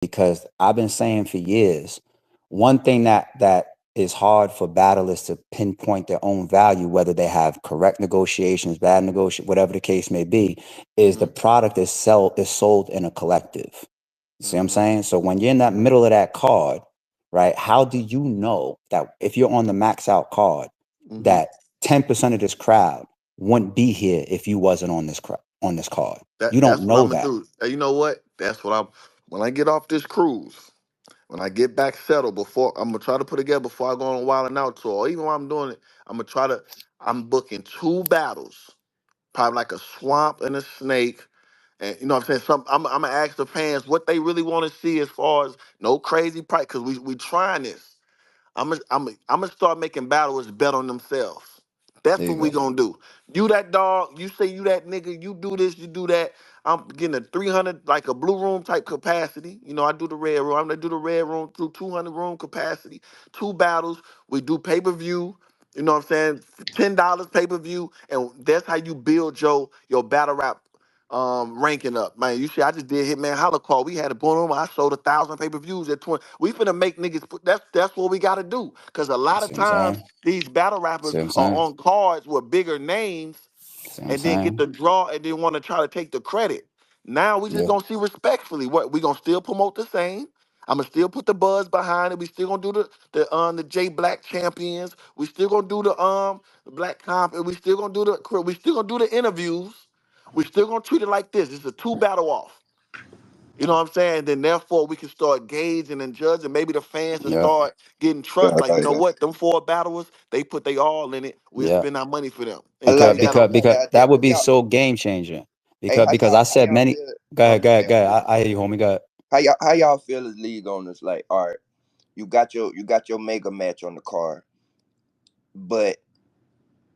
because I've been saying for years, one thing that is hard for battlers to pinpoint their own value, whether they have correct negotiations, bad negotiation, whatever the case may be, is the product is sold in a collective. See what I'm saying? So when you're in that middle of that card, right? How do you know that if you're on the max out card, that 10% of this crowd wouldn't be here if you wasn't on on this card? You don't That's what know I'm gonna that. do. You know what? That's what I'm. When I get off this cruise, when I get back settled, before I'm gonna try to put together before I go on a Wild and Out tour. Or even while I'm doing it, I'm gonna try to. I'm booking two battles, probably like a swamp and a snake. And you know what I'm saying? I'm gonna ask the fans what they really want to see as far as no crazy price, because we trying this. I'm gonna start making battlers bet on themselves. That's There you what we go. gonna do. You that dog, you say you that nigga, you do this, you do that. I'm getting a 300, like a blue room type capacity. You know, I do the red room. I'm gonna do the red room through 200 room capacity. Two battles. We do pay per view. You know what I'm saying? $10 pay per view, and that's how you build your battle rap ranking up. Man, you see, I just did Hitman Holla call. We had a boom. I sold 1,000 pay-per-views at 20. We finna make niggas put that's what we gotta do. Cause a lot of See what I'm times saying? these battle See rappers what I'm are saying? on cards with bigger names See what I'm and then get saying? the draw and then want to try to take the credit. Now we just Yeah. gonna see respectfully what we gonna still promote the same. I'm gonna still put the buzz behind it. We still gonna do the J Black champions. We still gonna do the Black comp. And we still gonna do we still gonna do the interviews. We still gonna treat it like this. It's a two battle off. You know what I'm saying? Then therefore we can start gauging and judging. Maybe the fans will Yep. start getting Yeah, trust. I Like, you like know that. what? Them four battlers, they put they all in it. We'll Yep. spend our money for them I and like Because keep that. that I because on. like because that idea. that would But be y'all, so game changing. hey, Because I how said y'all many. feel? Go Oh, ahead, go my ahead, bad. go Go ahead. ahead. I hear you, homie. Go ahead. How y'all feel as league owners? Like, all right, you got your mega match on the card, but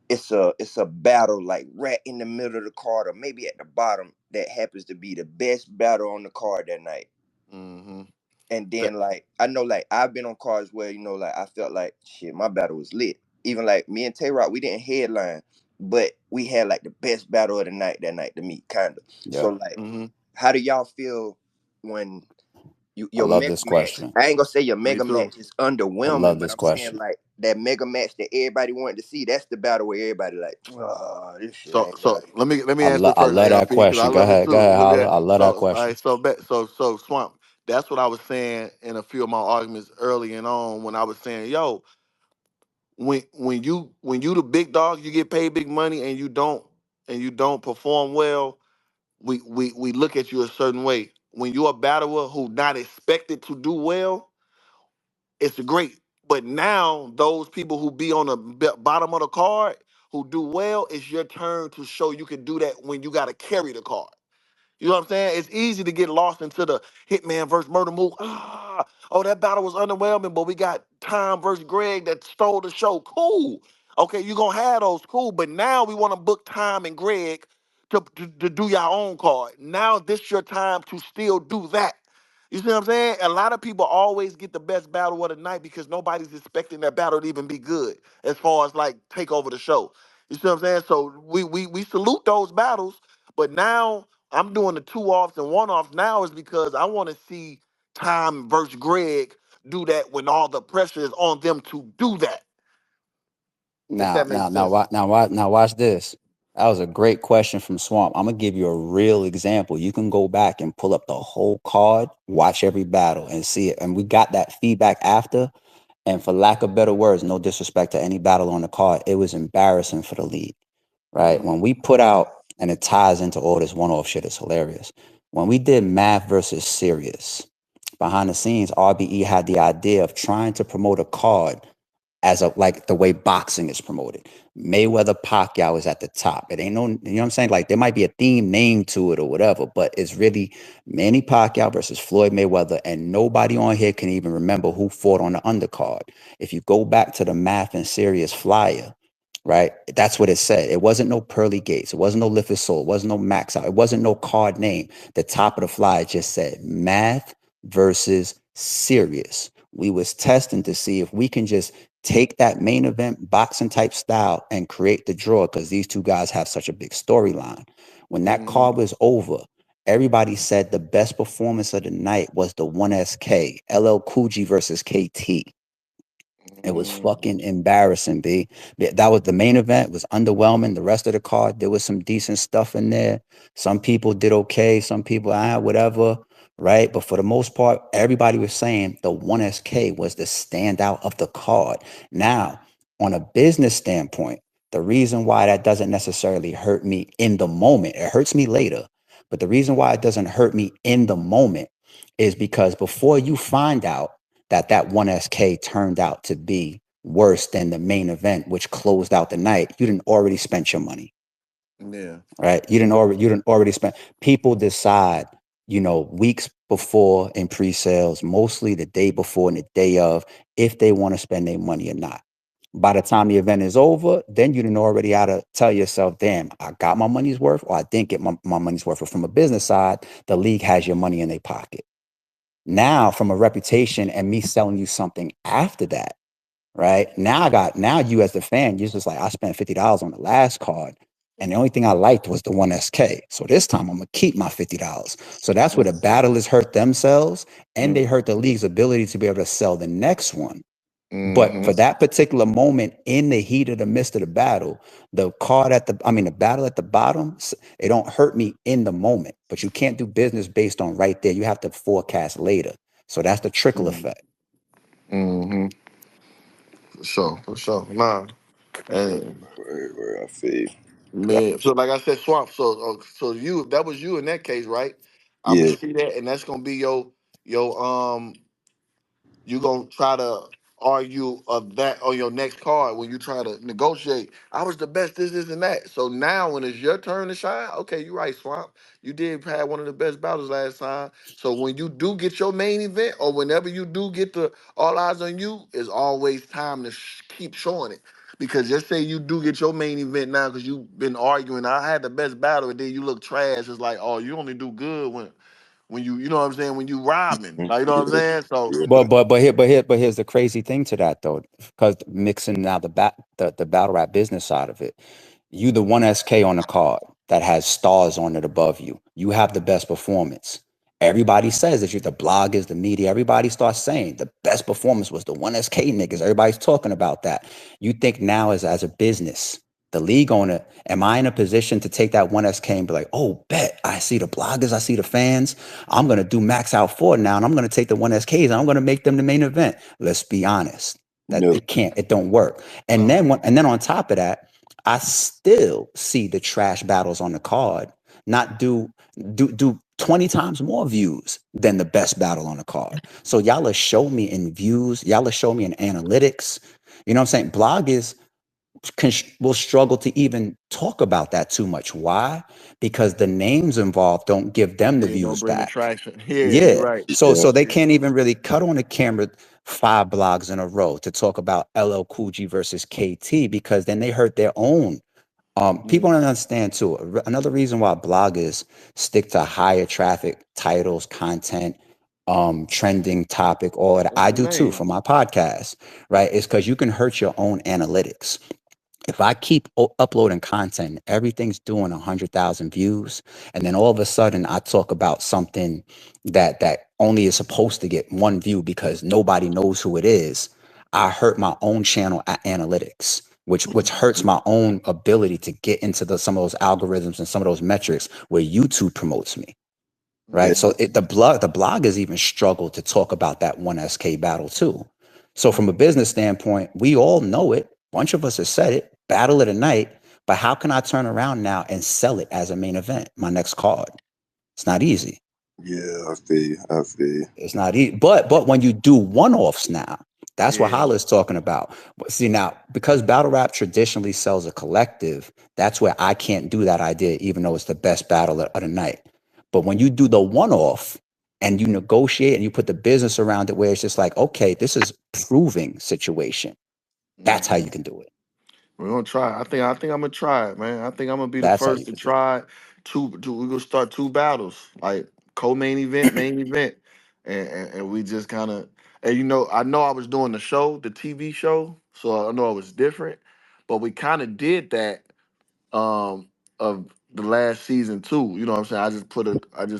it's a battle like right in the middle of the card or maybe at the bottom that happens to be the best battle on the card that night. Mm-hmm. And then like I know like I've been on cards where I felt like shit, my battle was lit. Even like me and Tay Rock, we didn't headline, but we had like the best battle of the night that night to me, kinda. So Yeah. like, Mm-hmm. how do y'all feel when I your love mega this match? question. I ain't gonna say your Me mega too. match is I underwhelming, love but this I'm saying question. like that mega match that everybody wanted to see. That's the battle where everybody like, oh, this shit So ain't so right. let me answer I first, love that A.R.P. because I question. love it Go too. ahead, Let me Holla. I love that so all question. right, so Swamp. That's what I was saying in a few of my arguments early and on when I was saying, yo, when you the big dog, you get paid big money and you don't perform well, we look at you a certain way. When you're a battler who not expected to do well, it's great. But now those people who be on the bottom of the card who do well, it's your turn to show you can do that when you got to carry the card. You know what I'm saying? It's easy to get lost into the Hitman versus Murder Move. Oh, that battle was underwhelming, but we got Tom versus Greg that stole the show. Cool. Okay, you gonna have those, cool. But now we want to book Tom and Greg to do your own card. Now this your time to still do that. You see what I'm saying? A lot of people always get the best battle of the night because nobody's expecting that battle to even be good as far as like take over the show. You see what I'm saying? So we salute those battles, but now I'm doing the two offs and one offs now is because I want to see Tom versus Greg do that when all the pressure is on them to do that. If Now, that now, makes now, sense. now, watch this. That was a great question from Swamp. I'm gonna give you a real example. You can go back and pull up the whole card, watch every battle, and see it. And we got that feedback after. And for lack of better words, no disrespect to any battle on the card, it was embarrassing for the league, right? Mm-hmm. When we put out, and it ties into all this one-off shit, it's hilarious. When we did Math versus Serious, behind the scenes, RBE had the idea of trying to promote a card as a like the way boxing is promoted. Mayweather Pacquiao is at the top. It ain't no, you know what I'm saying? Like there might be a theme name to it or whatever, but it's really Manny Pacquiao versus Floyd Mayweather, and nobody on here can even remember who fought on the undercard. If you go back to the Math and Serious flyer, right? That's what it said. It wasn't no pearly gates. It wasn't no lift his soul. It wasn't no max out. It wasn't no card name. The top of the flyer just said Math versus Serious. We was testing to see if we can just take that main event boxing type style and create the draw because these two guys have such a big storyline. When that Mm-hmm. card was over, everybody said the best performance of the night was the 1SK, LL Cool J versus KT. It was Mm, fucking embarrassing, B. That was the main event. It was underwhelming. The rest of the card, there was some decent stuff in there. Some people did okay. Some people, whatever, right? But for the most part, everybody was saying the 1SK was the standout of the card. Now, on a business standpoint, the reason why that doesn't necessarily hurt me in the moment, it hurts me later. But the reason why it doesn't hurt me in the moment is because before you find out that 1SK turned out to be worse than the main event, which closed out the night, you didn't already spent your money, yeah. right? You didn't already spend. People decide, weeks before in pre-sales, mostly the day before and the day of, if they want to spend their money or not. By the time the event is over, then you didn't already ought to tell yourself, damn, I got my money's worth or I didn't get my money's worth. But from a business side, the league has your money in their pocket. Now, from a reputation and me selling you something after that, right? Now you as the fan, you're just like, I spent $50 on the last card. And the only thing I liked was the 1SK. So this time I'm gonna keep my $50. So that's where the battlers hurt themselves and they Mm, hurt the league's ability to be able to sell the next one. But mm-hmm. for that particular moment in the heat of the midst of the battle, the battle at the bottom, it don't hurt me in the moment. But you can't do business based on right there. You have to forecast later. So that's the trickle Mm, effect. mm-hmm. For sure. For sure. Nah. And Where I feel. man, so like I said, Swamp. So you, if that was you in that case, right? I'm gonna Yeah, see that, and that's gonna be your you gonna try to argue of that on your next card when you try to negotiate. I was the best, this, and that. So now when it's your turn to shine, okay, you're right, Swamp. You did have one of the best battles last time. So when you do get your main event, or whenever you do get the all eyes on you, it's always time to keep showing it. Because just say you do get your main event now because you've been arguing. I had the best battle, and then you look trash. It's like, oh, you only do good when you know what I'm saying, when you robbing. mm, Like, you know what I'm yeah, saying? So yeah. But here's the crazy thing to that though, because mixing now the battle rap business side of it, you the 1SK on the card that has stars on it above you. You have the best performance. Everybody says that you the bloggers, the media, everybody starts saying the best performance was the 1SK niggas. Everybody's talking about that. You think now as a business, the league owner, am I in a position to take that 1SK and be like, oh, bet I see the bloggers, I see the fans. I'm gonna do max out for now, and I'm gonna take the 1SKs and I'm gonna make them the main event. Let's be honest. That No, it don't work. And no. then on top of that, I still see the trash battles on the card not do 20 times more views than the best battle on the card. So y'all will show me in views, y'all will show me in analytics. You know what I'm saying? Bloggers will struggle to even talk about that too much. Why? Because the names involved don't give them the Ain't gonna views bring the back. traction. Yeah, you're Yeah. right. So yeah, they can't even really cut on the camera 5 blogs in a row to talk about LL Cool J versus KT because then they hurt their own. People Mm. don't understand too. Another reason why bloggers stick to higher traffic titles, content, trending topic, all that. What's I the do too name? for my podcast, right? Is because you can hurt your own analytics. If I keep uploading content, everything's doing 100,000 views, and then all of a sudden I talk about something that only is supposed to get 1 view because nobody knows who it is. I hurt my own channel analytics, which hurts my own ability to get into some of those algorithms and some of those metrics where YouTube promotes me, yeah, right? So Mm-hmm. the bloggers even struggle to talk about that 1SK battle too. So from a Mm-hmm. business standpoint, we all know it. A bunch of us have said it, battle of the night. But how can I turn around now and sell it as a main event, my next card? It's not easy. yeah. I feel you. I feel you. It's not easy. But when you do one-offs now, that's what Yeah. Holla's talking about. See now, because battle rap traditionally sells a collective, that's where I can't do that idea, even though it's the best battle of the night. But when you do the one-off and you negotiate and you put the business around it, where it's just like, okay, this is proving situation. That's how Mm-hmm. you can do it. We're gonna try. I think I'm gonna try it, man. I think I'm gonna be the That's how first you to can do it. try we're gonna start 2 battles, like co-main event, main event. And we just kinda, and I know I was doing the show, the TV show, so I know it was different. But we kinda did that of the last season too. You know what I'm saying? I just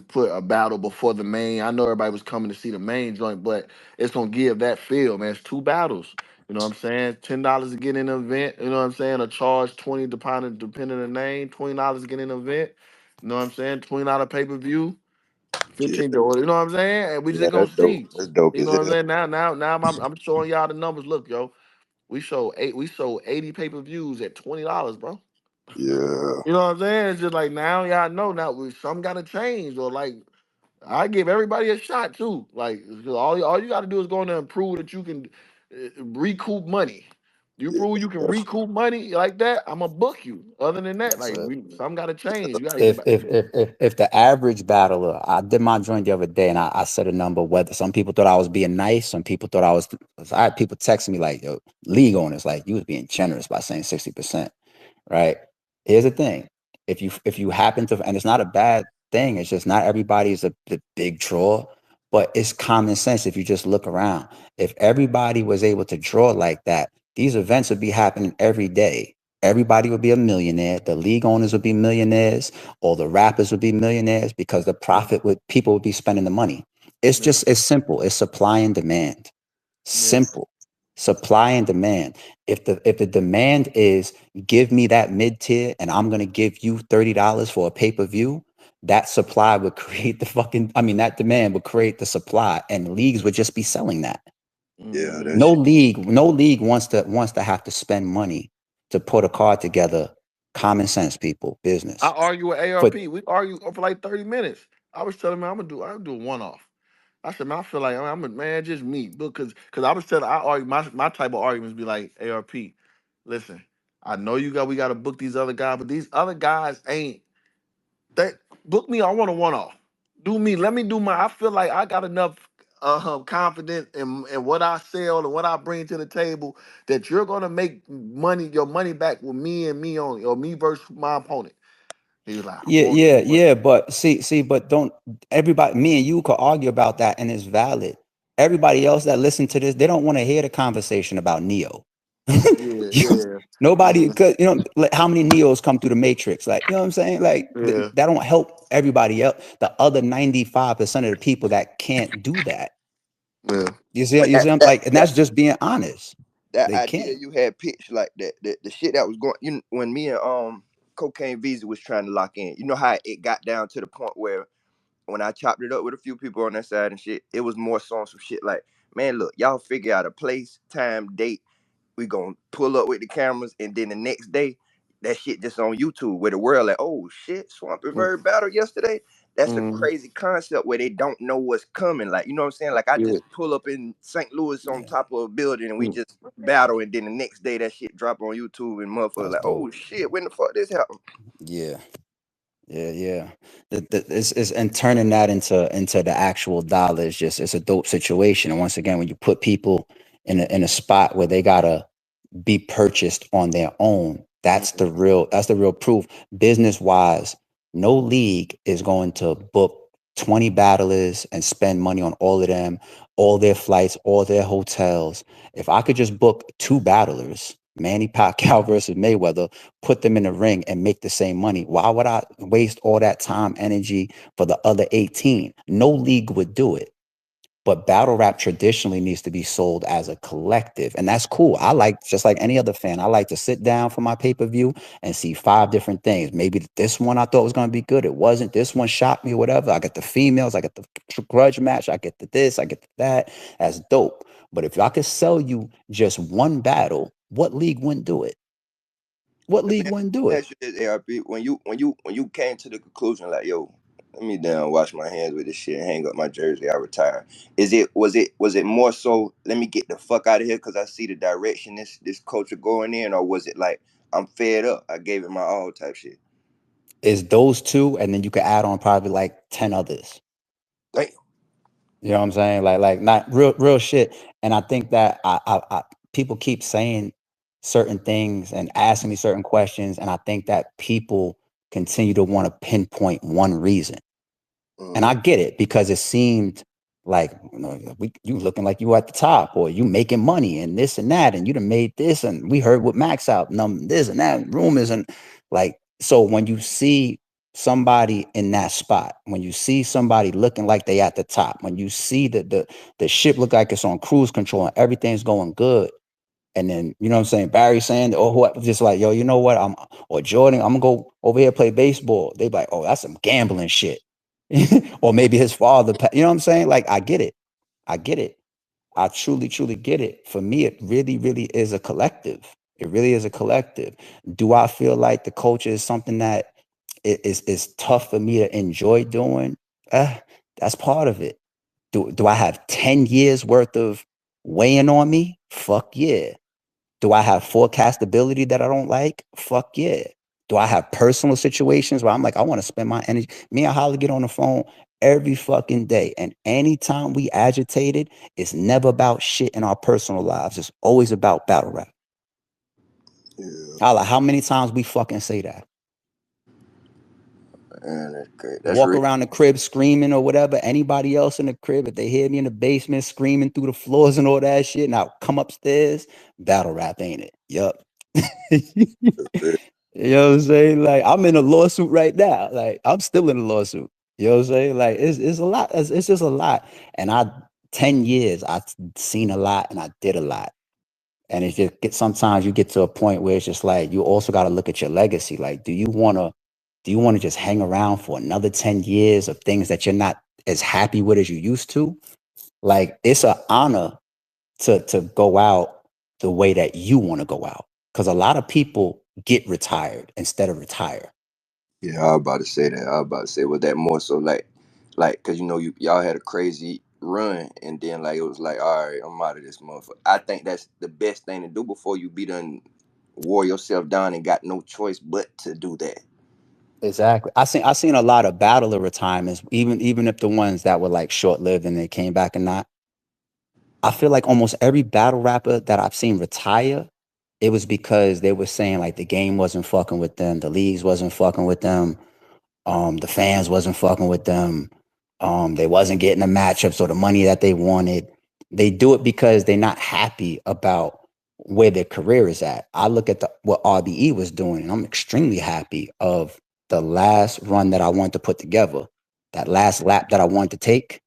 put a battle before the main. I know everybody was coming to see the main joint, but it's gonna give that feel, man. It's two battles. You know what I'm saying? $10 to get in an event. You know what I'm saying? A charge 20 depending on the name. $20 to get in an event. You know what I'm saying? $20 pay per view. Yeah, 15 dollars. You know what I'm saying? And we yeah, just gonna that's dope. see. That's dope You as know what I'm hell. saying? Now I'm showing y'all the numbers. Look, yo, we sold 80 pay per views at $20, bro. Yeah, You know what I'm saying? It's just like now y'all know now some gotta change or like I give everybody a shot too. Like 'cause all you gotta do is go in there and prove that you can recoup money. You yeah. prove you can recoup money like that, I'm gonna book you. Other than that, like So some gotta change. You gotta get if back. if the average battler, I did my joint the other day, and I said a number. Whether some people thought I was being nice, some people thought I was. I had people texting me like, "Yo, league owners, like you was being generous by saying 60%." Right? Here's the thing: if you happen to, and it's not a bad thing. It's just not everybody is the big draw, but it's common sense. If you just look around, if everybody was able to draw like that, these events would be happening every day. Everybody would be a millionaire. The league owners would be millionaires. All the rappers would be millionaires because the profit would people would be spending the money. It's Yeah, just it's simple. It's supply and demand. yeah. Simple. Supply and demand. If the demand is give me that mid tier and I'm gonna give you $30 for a pay-per-view, that supply would create the fucking that demand would create the supply and leagues would just be selling that. Yeah, Mm-hmm. that shit. No league wants to have to spend money to put a card together. Common sense, people, I business. argue with For ARP. We argue for like 30 minutes. I was telling him I'm gonna do a one off. I said, man, I feel like I'm a man, just me. Because I was telling I argue my type of arguments be like ARP. Listen, I know we gotta book these other guys, but these other guys ain't that book me. I want a one off. Do me. Let me do my. I feel like I got enough confidence in what I sell and what I bring to the table that you're gonna make your money back with me and me only, or me versus my opponent. He was like, I Yeah, want yeah, what? yeah. But but don't everybody, me and you could argue about that and it's valid. Everybody else that listen to this, they don't want to hear the conversation about Neo. Yeah, You- yeah, Nobody, yeah, cause like, how many Neos come through the Matrix? Like, you know what I'm saying? Like, yeah, that don't help everybody else. The other 95% of the people that can't do that. yeah. But You see, I'm like, and that that's just being honest. that They idea can't. you had pitched like that, the shit that was going, when me and Cocaine Visa was trying to lock in, you know how it got down to the point where when I chopped it up with a few people on that side and shit, it was more so on some shit like, man, look, y'all figure out a place, time, date. We gonna pull up with the cameras, and then the next day, that shit just on YouTube where the world like, oh shit, Swampy Bird battle yesterday. That's a Mm, crazy concept where they don't know what's coming. Like, you know what I'm saying? Like, I yeah, just pull up in St. Louis on Yeah, top of a building and we mm, just battle, and then the next day that shit drop on YouTube and motherfuckers that's like, oh dope. shit, when the fuck this happened? Yeah. Yeah, yeah. It's and turning that into the actual dollar is just it's a dope situation. And once again, when you put people in a spot where they gotta be purchased on their own, mm, that's the real proof. Business wise, no league is going to book 20 battlers and spend money on all of them, all their flights, all their hotels. If I could just book two battlers, Manny Pacquiao versus Mayweather, put them in the ring and make the same money. Why would I waste all that time, energy for the other 18? No league would do it. But battle rap traditionally needs to be sold as a collective. And that's cool. I like, just like any other fan, I like to sit down for my pay-per-view and see five different things. Maybe this one I thought was going to be good. It wasn't. This one shocked me, whatever. I get the females, I get the grudge match, I get the this, I get the that. That's dope. But if I could sell you just one battle, what league wouldn't do it? What Let league me wouldn't do it? ask you this, ARP. When you came to the conclusion like, yo, let me down, wash my hands with this shit, and hang up my jersey, I retire. Was it more so let me get the fuck out of here because I see the direction this culture going in, or was it like I'm fed up, I gave it my all type shit? Is those two, and then you could add on probably like 10 others. Damn. You know what I'm saying? Like not real shit. And I think that people keep saying certain things and asking me certain questions, and I think that people continue to want to pinpoint one reason. And Mm, I get it because it seemed like you looking like you at the top, or you making money and this and that, and you done made this, and we heard what Max out, this and that, rumors, and like So when you see somebody in that spot, when you see somebody looking like they at the top, when you see the ship look like it's on cruise control and everything's going good, and then you know what I'm saying, Barry saying, or who just like, yo, you know what, I'm or Jordan, I'm gonna go over here play baseball. They be like, oh, that's some gambling shit. Or maybe his father, you know what I'm saying? Like, I get it. I get it. I truly, truly get it. For me, it really, really is a collective. It really is a collective. Do I feel like the culture is something that is tough for me to enjoy doing? That's part of it. Do I have 10 years worth of weighing on me? Fuck yeah. Do I have forecastability that I don't like? Fuck yeah. Do I have personal situations where I'm like, I want to spend my energy? Me and Holly get on the phone every fucking day. And anytime we agitated, it's never about shit in our personal lives. It's always about battle rap. Yeah, Holla, how many times we fucking say that? man, that's great. That's Walk real. around the crib screaming or whatever. Anybody else in the crib, if they hear me in the basement screaming through the floors and all that shit, now come upstairs, battle rap, ain't it? Yup. Real. You know what I'm saying? Like, I'm in a lawsuit right now. Like, I'm still in a lawsuit. You know what I'm saying? Like, it's a lot. It's just a lot. And 10 years, I've seen a lot and I did a lot. And it's just sometimes you get to a point where it's just like, you also got to look at your legacy. Like, do you want to just hang around for another 10 years of things that you're not as happy with as you used to? Like, it's an honor to go out the way that you want to go out. Because a lot of people get retired instead of retire. Yeah, I was about to say that. I was about to say, was that more so like, cause you know y'all had a crazy run, and then like it was like, all right, I'm out of this motherfucker. I think that's the best thing to do before you be done wore yourself down and got no choice but to do that. Exactly. I seen a lot of battler retirements, even if the ones that were like short lived and they came back and not. I feel like almost every battle rapper that I've seen retire, it was because they were saying like the game wasn't fucking with them, the leagues wasn't fucking with them, the fans wasn't fucking with them. They wasn't getting the matchups or the money that they wanted. They do it because they're not happy about where their career is at. I look at what RBE was doing, and I'm extremely happy of the last run that I wanted to put together, that last lap that I wanted to take.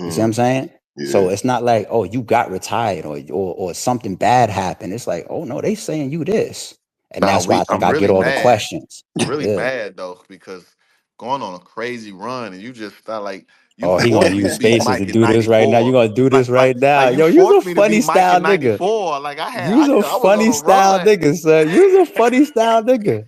You see what Mm, I'm saying? yeah. So it's not like, oh, you got retired or something bad happened. It's like, oh no, they saying you this. And Nah, that's why I think I'm I get really all the mad. questions. I'm really Yeah. mad though because going on a crazy run and you just felt like you Oh, he gonna forced me to use be spaces to Mike in do this right now. You '94. gonna do this right now. Like you Yo, you's a forced me to be funny Mike style in nigga. '94. Like You's a I was on funny a style run. nigga, son. You's a funny style nigga.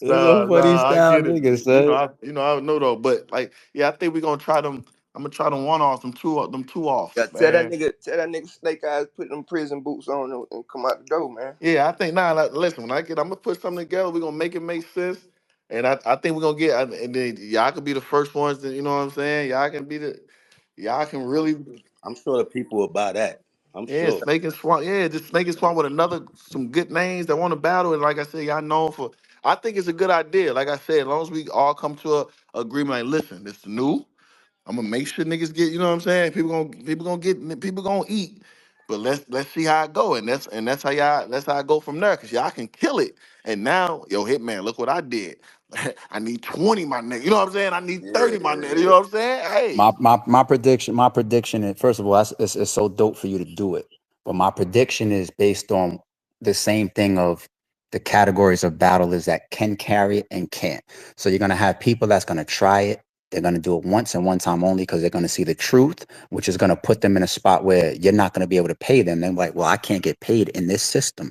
You's a funny Nah, I style get it. nigga, son. I know though. But like, yeah, I think we're gonna try them. I'm gonna try them one offs, them two Yeah, offs, tell that man. nigga, tell that nigga Snake Eyes put them prison boots on and come out the door, man. Yeah, I think now. Like, listen, I'm gonna put something together. We're gonna make it make sense, and I think we're gonna and then y'all could be the first ones. That, you know what I'm saying? Y'all can really, I'm sure the people will buy that. I'm yeah, sure. Snake and Swamp. Yeah, just Snake and Swamp with some good names that want to battle. And like I said, y'all known for. I think it's a good idea. Like I said, as long as we all come to a agreement, like, listen, it's new. I'm gonna make sure niggas get, you know what I'm saying? People gonna eat. But let's see how it go. And that's how I go from there. Cause y'all can kill it. And now, yo, Hitman, look what I did. I need 20, my nigga. You know what I'm saying? I need Yeah, 30, my yeah, nigga. You yeah. know what I'm saying? Hey. My prediction is, first of all, it's so dope for you to do it. But my prediction is based on the same thing of the categories of battlers that can carry it and can't. So you're gonna have people that's gonna try it. They're gonna do it once and one time only because they're gonna see the truth, which is gonna put them in a spot where you're not gonna be able to pay them. They're like, well, I can't get paid in this system,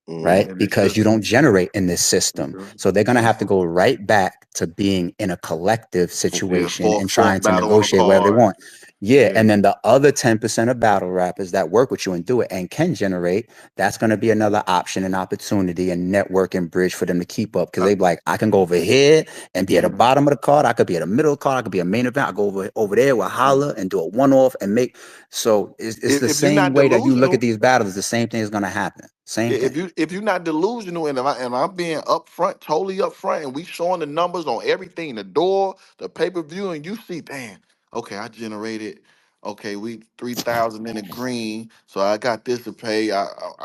Mm, right? In this Because you don't system. generate in this system. So they're going to Yeah. have to go right back to being in a collective Yeah, situation and fourth trying to battle on the negotiate whatever they card. want. Yeah. Yeah. And then the other 10% of battle rappers that work with you and do it and can generate, that's going to be another option and opportunity and network and bridge for them to keep up. Cause Uh, they be like, I can go over here and be at the yeah. bottom of the card. I could be at the middle of the card. I could be a main event. I go over there with Holla and do a one off and make. So it's the If you're same not way that you look at delusional, these battles. The same thing is going to happen. Same yeah, thing. if you're not delusional and I'm being upfront, totally upfront, and we showing the numbers on everything, the door, the pay-per-view, and you see, damn, okay, I generated, okay, we 3,000 in the green, so I got this to pay.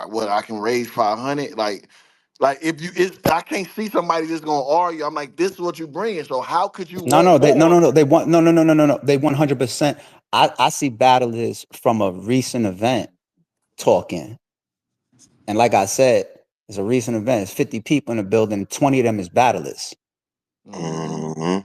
What I can raise 500, like Like if you, I can't see somebody just gonna argue. I'm like, this is what you bringing. So how could you No, want no, they no, more? no, no. They want no, no, no, no, no, no. They 100%. I see battlers from a recent event talking, and like I said, it's a recent event. It's 50 people in the building. 20 of them is battlers. Hmm. Mm-hmm.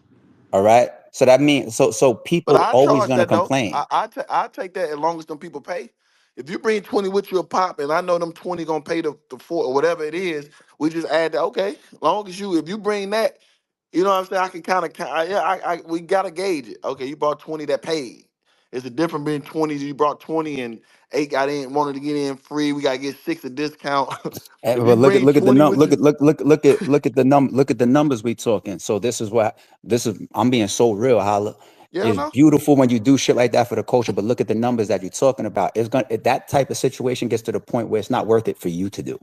All right. So that means so But people I always charge gonna that though. complain. I take that as long as them people pay. If you bring 20 with you a pop, and I know them 20 gonna pay the four or whatever it is, we just add that. Okay, long as you, if you bring that, you know what I'm saying. I can kind of, yeah. We gotta gauge it. Okay, you brought 20 that paid. It's a difference between 20. You brought 20 and 8 got in, wanted to get in free. We gotta get 6 a discount. If you But bring look at the 20 num with look you, at look at the numbers we talking. So this is I'm being so real, Holla. yeah, It's no. beautiful when you do shit like that for the culture, but look at the numbers that you're talking about. It's gonna if that type of situation gets to the point where it's not worth it for you to do.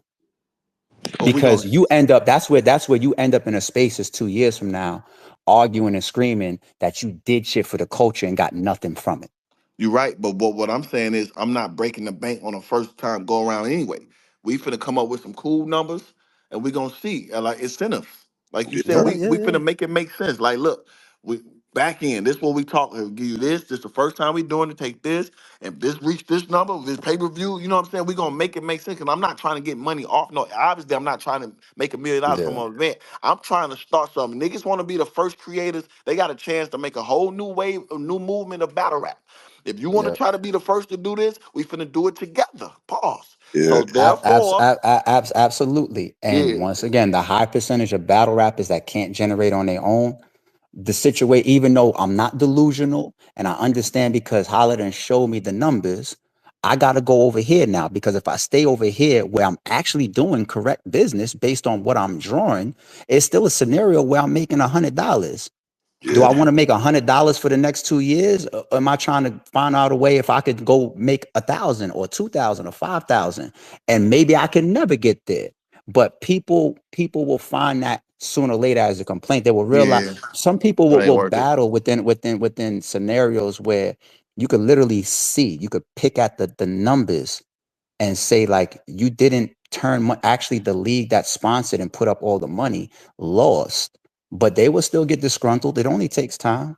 Or we Because gonna. you end up that's where you end up in a space is 2 years from now, arguing and screaming that you did shit for the culture and got nothing from it. You're right, but what I'm saying is I'm not breaking the bank on a first time go around anyway. We finna come up with some cool numbers and we gonna see like incentives. Like you said, Yeah. we finna make it make sense. Like, look, we back in this what we talk. We'll give you this. This the first time we doing it. Take this, and this reach this number, this pay per view. You know what I'm saying? We gonna make it make sense. Cause I'm not trying to get money off. No, obviously I'm not trying to make $1 million from Yeah. an event. I'm trying to start something. Niggas want to be the first creators. They got a chance to make a whole new wave, a new movement of battle rap. If you want to Yeah. try to be the first to do this, we finna do it together. Pause. Yeah. So therefore, Absolutely. And yeah, once again, the high percentage of battle rappers that can't generate on their own, the situation, even though I'm not delusional and I understand because Holiday showed me the numbers, I got to go over here now because if I stay over here where I'm actually doing correct business based on what I'm drawing, it's still a scenario where I'm making $100. Do I Yeah. want to make $100 for the next 2 years? Or am I trying to find out a way if I could go make 1,000 or 2,000 or 5,000? And maybe I can never get there. But people will find that sooner or later as a complaint. They will realize yeah, some people it ain't will worth it. battle within scenarios where you could literally see, you could pick at the numbers and say like you didn't actually the league that sponsored and put up all the money lost, but they will still get disgruntled. It only takes time.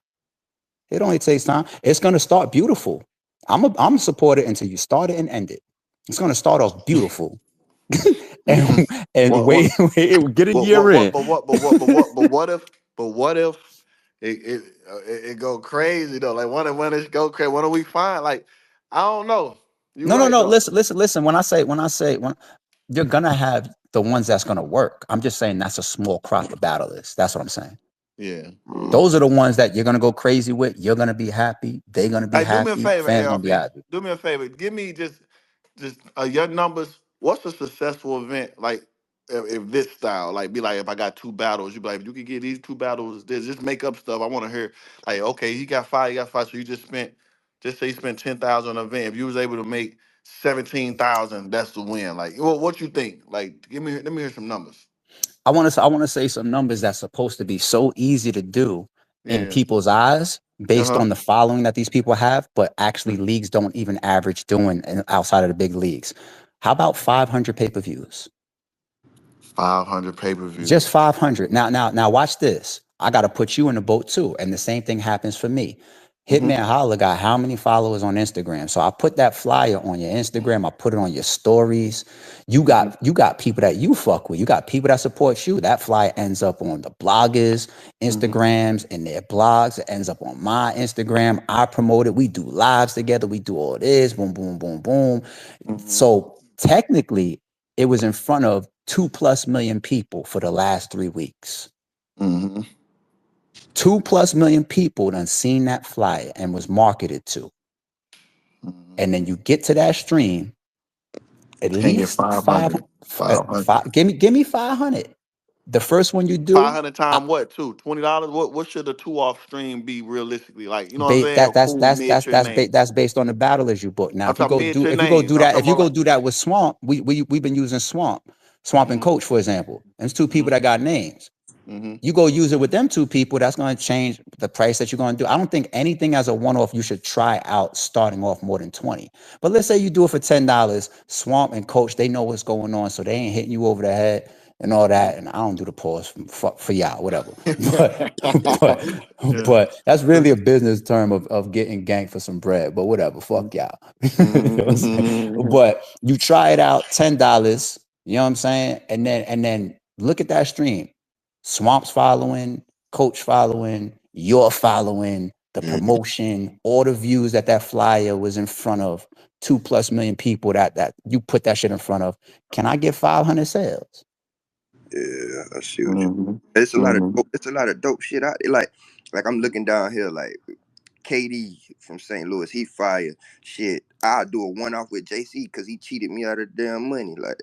It only takes time. It's going to start beautiful. I'm a supporter until you start it and end it. It's going to start off beautiful. and and what, what, wait, get a but year what, in. what, but what, but what, but what, but what if it go crazy though? Like, when it go crazy, what do we find? Like, I don't know. You No, no, right no. though. Listen. When you're gonna have the ones that's gonna work. I'm just saying that's a small crop of battlers. That's what I'm saying. Yeah. Mm. Those are the ones that you're gonna go crazy with. You're gonna be happy. They're gonna be Hey, do me a happy. favor, Fans gonna be ARP. happy. Do me a favor. Give me just your numbers. What's a successful event like? If this style, like, be like, if I got 2 battles, you be like, if you could get these 2 battles, this just make up stuff. I want to hear, like, okay, he got five, you got five, so you just spent, just say you spent 10,000 on an event. If you was able to make 17,000, that's the win. Like, what you think? Like, let me hear some numbers. I want to say some numbers that's supposed to be so easy to do in Yeah. people's eyes Uh based huh. on the following that these people have, but actually leagues don't even average doing outside of the big leagues. How about 500 pay-per-views? 500 pay per Just views. 500. Now watch this. I got to put you in the boat too. And the same thing happens for me. Mm-hmm. Hitman Holla got how many followers on Instagram? So I put that flyer on your Instagram. I put it on your stories. Mm-hmm. You got people that you fuck with. You got people that support you. That flyer ends up on the bloggers, Mm-hmm. Instagrams, and their blogs. It ends up on my Instagram. I promote it. We do lives together. We do all this. Boom, boom, boom, boom. Mm-hmm. So technically, it was in front of 2+ million people for the last 3 weeks. Mm-hmm. 2+ million people done seen that flyer and was marketed to. Mm-hmm. And then you get to that stream, at And get least 500. 500. give me 500. The first one you Five do, hundred I, time what too? $20? What should a two off stream be realistically? Like, you know what I'm saying? A cool mid tier name. that's based on the battlers you book. Now, I'm talking mid tier if you go names. do I'm that, talking if you about go like do that with Swamp, we've been using Swamp and mm-hmm, Coach, for example. There's two people mm-hmm, that got names. mm-hmm. You go use it with them two people, that's going to change the price that you're going to do. I don't think anything as a one-off you should try out starting off more than 20. But let's say you do it for $10. Swamp and Coach, they know what's going on, so they ain't hitting you over the head. and all that. And I don't do the pause for y'all, whatever. But Yeah. but that's really a business term of getting ganked for some bread. But whatever, fuck y'all. You know what I'm saying? Mhm. But you try it out, $10. You know what I'm saying? And then look at that stream. Swamp's following, Coach following, you're following, the Mm, promotion, all the views that flyer was in front of, 2+ million people that you put that shit in front of. Can I get 500 sales? yeah, I see what you. Mhm. It's a lot of Mhm. dope, it's a lot of dope shit out there. Like I'm looking down here, like KD from St. Louis, he fire shit. I'll do a one off with JC because he cheated me out of damn money. Like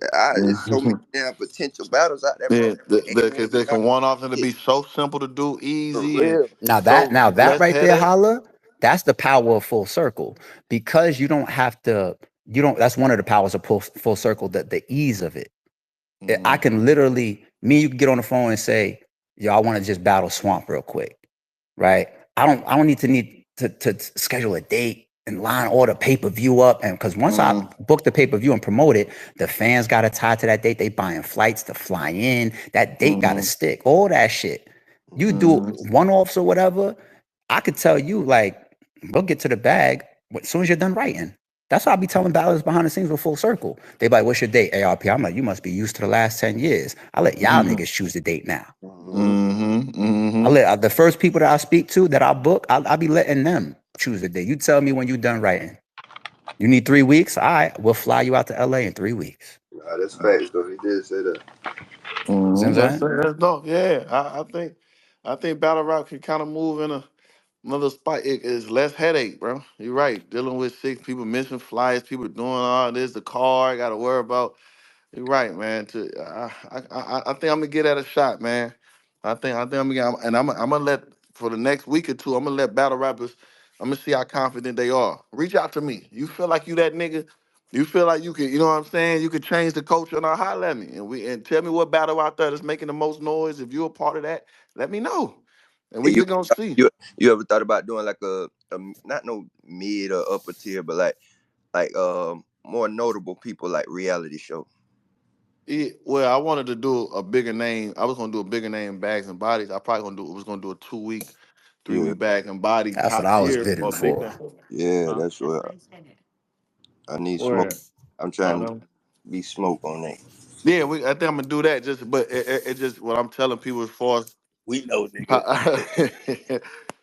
it's so many damn potential battles out there, bro. Yeah, Anyone because they got can one off and it shit be so simple to do, for easy, and real. Now that less right there, headache. Holla, that's the power of full circle. Because you don't have to, you don't, that's one of the powers of full circle, the ease of it. I Mhm. can literally, you can get on the phone and say, yo, I want to just battle Swamp real quick, right? I don't need to schedule a date and line all the pay-per-view up. And because once I Mhm. book the pay-per-view and promote it, the fans got to tie to that date. They buying flights to fly in. That date got to Mhm. stick. All that shit. You do Mhm. one-offs or whatever, I could tell you, like, we'll get to the bag as soon as you're done writing. That's why I be telling ballers behind the scenes with full circle. They be like, what's your date, A.R.P? I'm like, you must be used to the last 10 years. I let y'all Mhm. niggas choose the date now. Mhm. Mhm. I Mhm. let the first people that I speak to that I book, I'll be letting them choose the date. You tell me when you're done writing. You need 3 weeks? All right, we'll fly you out to LA in 3 weeks. Nah, that's facts though. He did say that. See what I'm Mhm. saying? That's dope. Yeah, I think battle rap can kind of move in another spot. It is less headache, bro. You're right. Dealing with six people missing flights, people doing all this, the car, got to worry about. You're right, man. I think I'm gonna get at a shot, man. I think I'm gonna get, and I'm gonna let for the next week or two. I'm gonna let battle rappers. I'm gonna see how confident they are. Reach out to me. You feel like you that nigga? You feel like you can? You know what I'm saying? You can change the culture and holler at me and tell me what battle out there that's making the most noise. If you're a part of that, let me know, and Hey, we gonna see. you ever thought about doing like a not no mid or upper tier, but like more notable people like reality show? Well, I wanted to do a bigger name. I was gonna do a bigger name, Bags and Bodies. I probably was gonna do a 2 week, three Yeah, week Bag and Body That's what top I was tier bidding or big for. thing. yeah, Huh? that's what I need smoke. Where? I'm I trying to know. be smoke on that. Yeah, I think I'm gonna do that. Just, but it just what I'm telling people as far as We know, nigga.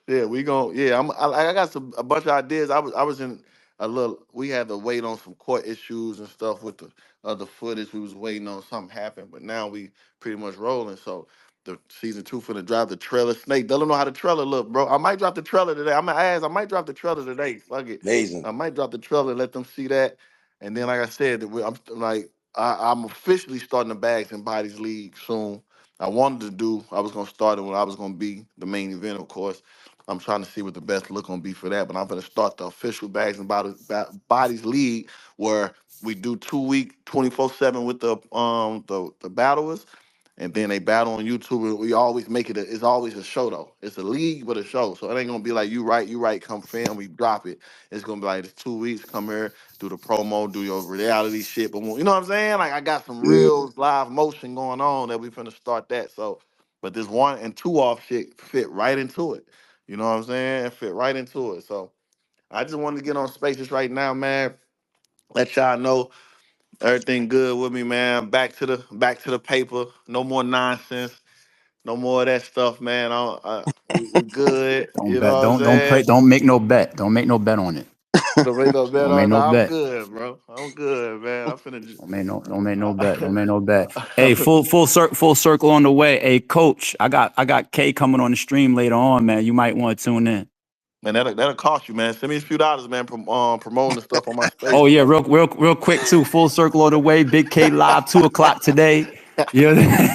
yeah, we gon' yeah. I got a bunch of ideas. I was in a little. We had to wait on some court issues and stuff with the other footage. We was waiting on something happen, but now we pretty much rolling. So the season 2 finna drop the trailer. Snake, they don't know how the trailer look, bro. I might drop the trailer today. I'm gonna ask. I might drop the trailer today. Fuck it. Amazing. I might drop the trailer and let them see that. And then, like I said, I'm like I'm officially starting the Bags and Bodies League soon. I was gonna start it when I was gonna be the main event, of course. I'm trying to see what the best look gonna be for that, but I'm gonna start the official Bags and Bodies League where we do 2 week, 24/7 with the battlers, and then they battle on YouTube. And we always make it. It's always a show though. It's a league, but a show. So it ain't gonna be like you right, come fan, we drop it. It's gonna be like it's 2 weeks, come here, do the promo, do your reality shit. But you know what I'm saying? Like I got some Yeah, real live motion going on that we finna start that. So, but this 1 and 2 off shit fit right into it. You know what I'm saying? It fit right into it. So I just wanted to get on spaces right now, man. Let y'all know everything good with me, man. Back to the paper. No more nonsense. No more of that stuff, man. We good. Don't You know bet. what I'm Don't saying? play. Don't make no bet. Don't make no bet on it. The rate of bet Don't make on. no Nah, I'm bet. good, bro. I'm good, man. I'm finna. Don't make no bet. Don't make no bet. I'm Hey, finna full circle on the way. Hey, coach, I got K coming on the stream later on, man. You might want to tune in. man, that'll cost you, man. Send me a few dollars, man, promoting the stuff on my Oh spaces. yeah, real quick too. Full circle on the way. Big K live 2 o'clock today. You know?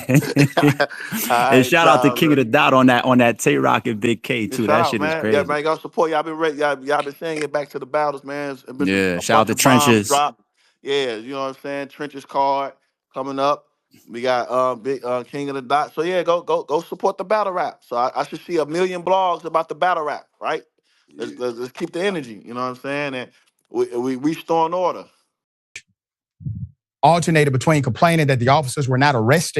All And right, shout out to y'all, King of man. the Dot on that Tay Rock and Big K Yeah, too. shout That out, shit is man. Yeah, crazy. man, y'all support. Y'all been ready. Y'all been saying get back to the battles, man. It's been Yeah, a shout out bunch to of bombs Trenches. dropped. Yeah, you know what I'm saying. Trenches card coming up. We got big King of the Dot. So yeah, go support the battle rap. So I should see 1 million blogs about the battle rap, right? yeah. Let's keep the energy. You know what I'm saying? And we restoring order. Alternated between complaining that the officers were not arresting